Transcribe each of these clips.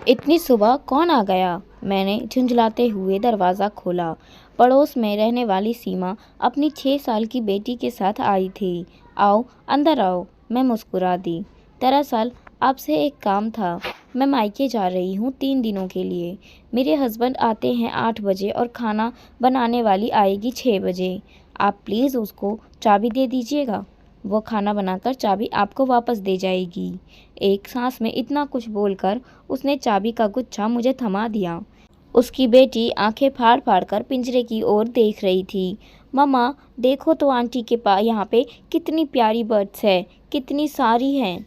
इतनी सुबह कौन आ गया? मैंने झुंझलाते हुए दरवाज़ा खोला। पड़ोस में रहने वाली सीमा अपनी 6 साल की बेटी के साथ आई थी। आओ, अंदर आओ, मैं मुस्कुरा दी। दरअसल आपसे एक काम था। मैं मायके जा रही हूँ 3 दिनों के लिए। मेरे हस्बैंड आते हैं 8 बजे और खाना बनाने वाली आएगी 6 बजे। आप प्लीज़ उसको चाबी दे दीजिएगा। वो खाना बनाकर चाबी आपको वापस दे जाएगी। एक सांस में इतना कुछ बोलकर उसने चाबी का गुच्छा मुझे थमा दिया। उसकी बेटी आंखें फाड़ फाड़ कर पिंजरे की ओर देख रही थी। मम्मा, देखो तो आंटी के पास यहाँ पे कितनी प्यारी बर्ड्स है, कितनी सारी हैं।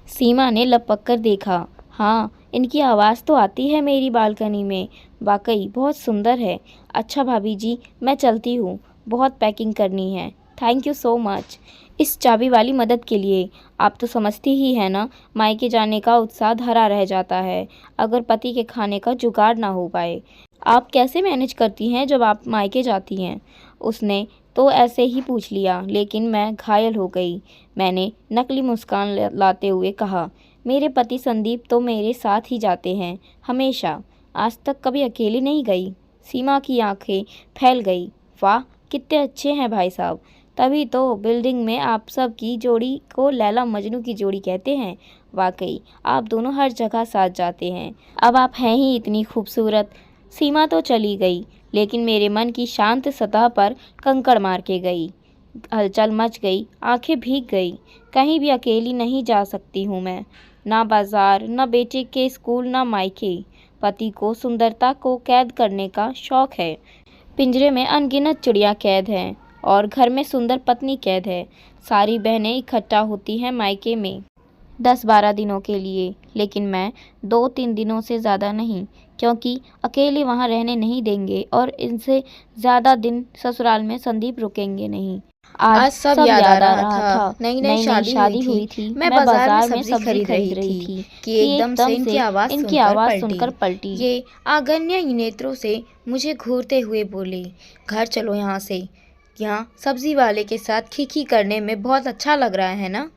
सीमा ने लपक कर देखा। हाँ, इनकी आवाज़ तो आती है मेरी बालकनी में। वाकई बहुत सुंदर है। अच्छा भाभी जी, मैं चलती हूँ, बहुत पैकिंग करनी है। थैंक यू सो मच इस चाबी वाली मदद के लिए। आप तो समझती ही है ना, मायके जाने का उत्साह धरा रह जाता है अगर पति के खाने का जुगाड़ ना हो पाए। आप कैसे मैनेज करती हैं जब आप मायके जाती हैं? उसने तो ऐसे ही पूछ लिया, लेकिन मैं घायल हो गई। मैंने नकली मुस्कान लाते हुए कहा, मेरे पति संदीप तो मेरे साथ ही जाते हैं, हमेशा। आज तक कभी अकेली नहीं गई। सीमा की आंखें फैल गई। वाह, कितने अच्छे हैं भाई साहब। तभी तो बिल्डिंग में आप सब की जोड़ी को लैला मजनू की जोड़ी कहते हैं। वाकई आप दोनों हर जगह साथ जाते हैं। अब आप हैं ही इतनी खूबसूरत। सीमा तो चली गई, लेकिन मेरे मन की शांत सतह पर कंकड़ मार के गई। हलचल मच गई, आंखें भीग गई। कहीं भी अकेली नहीं जा सकती हूँ मैं। ना बाजार, ना बेटे के स्कूल, ना मायके। पति को सुंदरता को कैद करने का शौक है। पिंजरे में अनगिनत चिड़िया कैद हैं और घर में सुंदर पत्नी कैद है। सारी बहनें इकट्ठा होती हैं मायके में 10-12 दिनों के लिए, लेकिन मैं 2-3 दिनों से ज़्यादा नहीं, क्योंकि अकेले वहाँ रहने नहीं देंगे और इनसे ज़्यादा दिन ससुराल में संदीप रुकेंगे नहीं। आज सब सब याद याद आ आ रहा रहा था। था। नई नई नई शादी हुई थी। मैं बाजार में सब्जी खरीद रही थी कि कि एकदम से इनकी आवाज़ सुनकर पलटी। ये आगन्य नेत्रों से मुझे घूरते हुए बोले, घर चलो यहाँ से। यहाँ सब्जी वाले के साथ खीखी करने में बहुत अच्छा लग रहा है ना?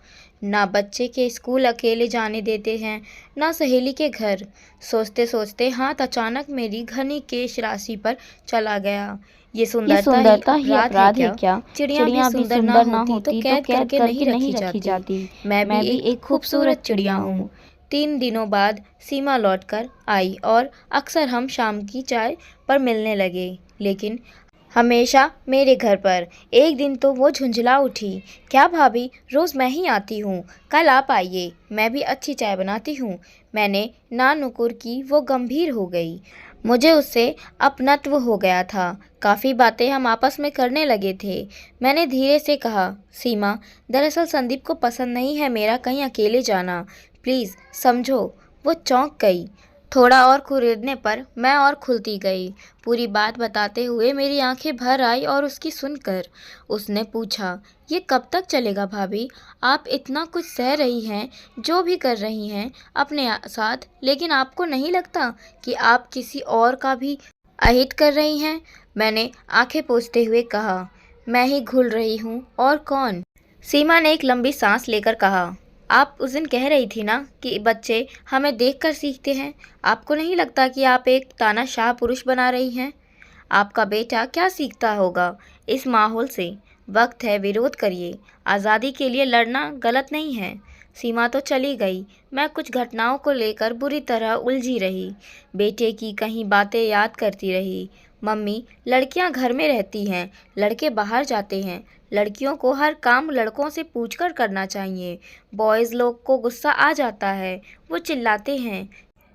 ना बच्चे के स्कूल अकेले जाने देते हैं, ना सहेली के घर। सोचते सोचते हाथ अचानक मेरी घनी केश राशि पर चला गया। ये सुंदरता ही अपराध है क्या? चिड़िया भी सुंदर ना होती तो कैद करके नहीं रखी जाती। मैं भी एक खूबसूरत चिड़िया हूँ। 3 दिनों बाद सीमा लौटकर आई और अक्सर हम शाम की चाय पर मिलने लगे, लेकिन हमेशा मेरे घर पर। एक दिन तो वो झुंझला उठी, क्या भाभी, रोज़ मैं ही आती हूँ, कल आप आइए, मैं भी अच्छी चाय बनाती हूँ। मैंने ना नुकुर की, वो गंभीर हो गई। मुझे उससे अपनत्व हो गया था। काफ़ी बातें हम आपस में करने लगे थे। मैंने धीरे से कहा, सीमा, दरअसल संदीप को पसंद नहीं है मेरा कहीं अकेले जाना, प्लीज़ समझो। वो चौंक गई। थोड़ा और खुरेदने पर मैं और खुलती गई। पूरी बात बताते हुए मेरी आंखें भर आई और उसकी सुनकर उसने पूछा, ये कब तक चलेगा भाभी? आप इतना कुछ सह रही हैं, जो भी कर रही हैं अपने साथ, लेकिन आपको नहीं लगता कि आप किसी और का भी अहित कर रही हैं? मैंने आंखें पोंछते हुए कहा, मैं ही घुल रही हूँ, और कौन? सीमा ने एक लंबी सांस लेकर कहा, आप उस दिन कह रही थी ना कि बच्चे हमें देखकर सीखते हैं। आपको नहीं लगता कि आप एक तानाशाह पुरुष बना रही हैं? आपका बेटा क्या सीखता होगा इस माहौल से? वक्त है, विरोध करिए। आज़ादी के लिए लड़ना गलत नहीं है। सीमा तो चली गई। मैं कुछ घटनाओं को लेकर बुरी तरह उलझी रही। बेटे की कहीं बातें याद करती रही। मम्मी, लड़कियां घर में रहती हैं, लड़के बाहर जाते हैं। लड़कियों को हर काम लड़कों से पूछकर करना चाहिए। बॉयज़ लोग को गुस्सा आ जाता है, वो चिल्लाते हैं।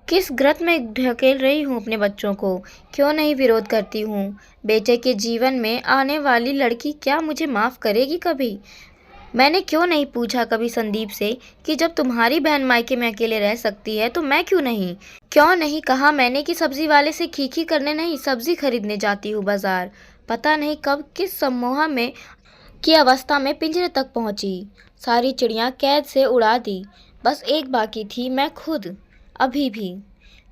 किस ग्रत में ढकेल रही हूँ अपने बच्चों को? क्यों नहीं विरोध करती हूँ? बेटे के जीवन में आने वाली लड़की क्या मुझे माफ़ करेगी कभी? मैंने क्यों नहीं पूछा कभी संदीप से कि जब तुम्हारी बहन मायके में अकेले रह सकती है तो मैं क्यों नहीं? क्यों नहीं कहा मैंने कि सब्जी वाले से खीखी करने नहीं, सब्जी खरीदने जाती हूँ बाजार? पता नहीं कब किस सम्मोह में की अवस्था में पिंजरे तक पहुंची। सारी चिड़ियां कैद से उड़ा दी। बस एक बाकी थी, मैं खुद। अभी भी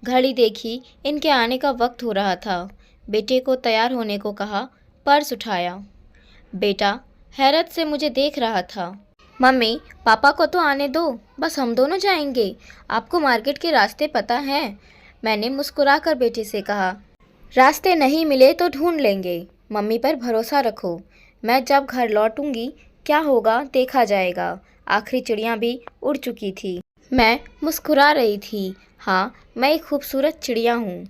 घड़ी देखी, इनके आने का वक्त हो रहा था। बेटे को तैयार होने को कहा, पर्स उठाया। बेटा हैरत से मुझे देख रहा था। मम्मी, पापा को तो आने दो, बस हम दोनों जाएंगे। आपको मार्केट के रास्ते पता हैं? मैंने मुस्कुराकर बेटे से कहा। रास्ते नहीं मिले तो ढूंढ लेंगे, मम्मी पर भरोसा रखो। मैं जब घर लौटूंगी क्या होगा देखा जाएगा। आखिरी चिड़िया भी उड़ चुकी थी। मैं मुस्कुरा रही थी। हाँ, मैं एक खूबसूरत चिड़िया हूँ।